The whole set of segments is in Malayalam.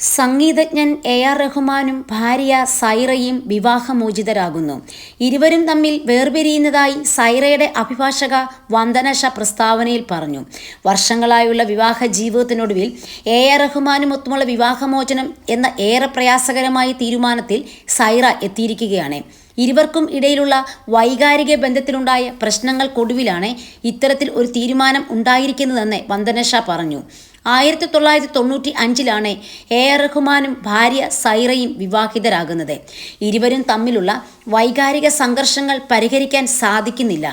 സംഗീതജ്ഞൻ എ.ആർ. റഹ്മാനും ഭാര്യ സൈറയും വിവാഹമോചിതരാകുന്നു. ഇരുവരും തമ്മിൽ വേർപിരിയുന്നതായി സൈറയുടെ അഭിഭാഷക വന്ദന ഷാ പ്രസ്താവനയിൽ പറഞ്ഞു. വർഷങ്ങളായുള്ള വിവാഹ ജീവിതത്തിനൊടുവിൽ എ.ആർ. റഹ്മാനുമൊത്തുമുള്ള വിവാഹമോചനം എന്ന ഏറെ പ്രയാസകരമായ തീരുമാനത്തിൽ സൈറ എത്തിയിരിക്കുകയാണ്. ഇരുവർക്കും ഇടയിലുള്ള വൈകാരിക ബന്ധത്തിലുണ്ടായ പ്രശ്നങ്ങൾക്കൊടുവിലാണ് ഇത്തരത്തിൽ ഒരു തീരുമാനം ഉണ്ടായിരിക്കുന്നതെന്ന് വന്ദന ഷാ പറഞ്ഞു. 1995 എ.ആർ. റഹ്മാനും ഭാര്യ സൈറയും വിവാഹിതരാകുന്നത്. ഇരുവരും തമ്മിലുള്ള വൈകാരിക സംഘർഷങ്ങൾ പരിഹരിക്കാൻ സാധിക്കുന്നില്ല.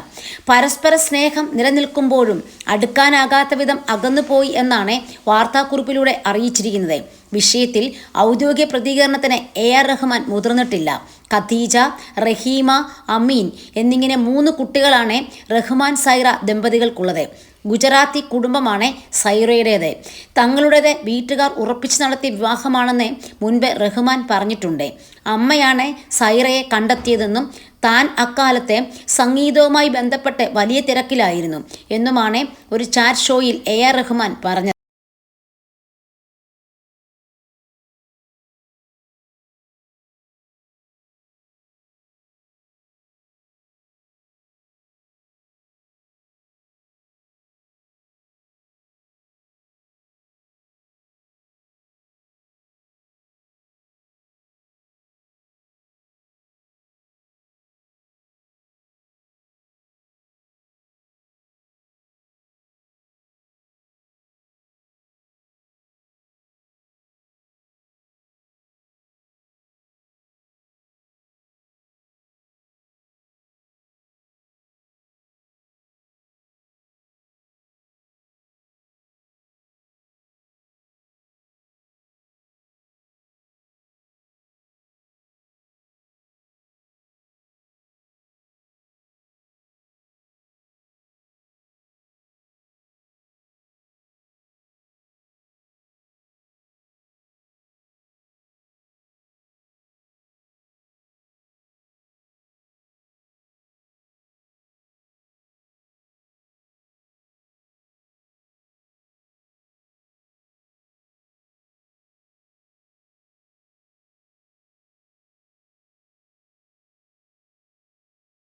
പരസ്പര സ്നേഹം നിലനിൽക്കുമ്പോഴും അടുക്കാനാകാത്ത വിധം അകന്നുപോയി എന്നാണ് വാർത്താക്കുറിപ്പിലൂടെ അറിയിച്ചിരിക്കുന്നത്. വിഷയത്തിൽ ഔദ്യോഗിക പ്രതികരണത്തിന് എ.ആർ. റഹ്മാൻ മുതിർന്നിട്ടില്ല. ഖദീജ, റഹീമ, അമീൻ എന്നിങ്ങനെ 3 കുട്ടികളാണ് റഹ്മാൻ സൈറ ദമ്പതികൾക്കുള്ളത്. ഗുജറാത്തി കുടുംബമാണ് സൈറയുടേത്. തങ്ങളുടേത് വീട്ടുകാർ ഉറപ്പിച്ചു നടത്തിയ വിവാഹമാണെന്ന് മുൻപ് റഹ്മാൻ പറഞ്ഞിട്ടുണ്ട്. അമ്മയാണ് സൈറയെ കണ്ടെത്തിയതെന്നും താൻ അക്കാലത്തെ സംഗീതവുമായി ബന്ധപ്പെട്ട് വലിയ തിരക്കിലായിരുന്നു എന്നുമാണ് ഒരു ചാറ്റ് ഷോയിൽ എ.ആർ. റഹ്മാൻ പറഞ്ഞത്.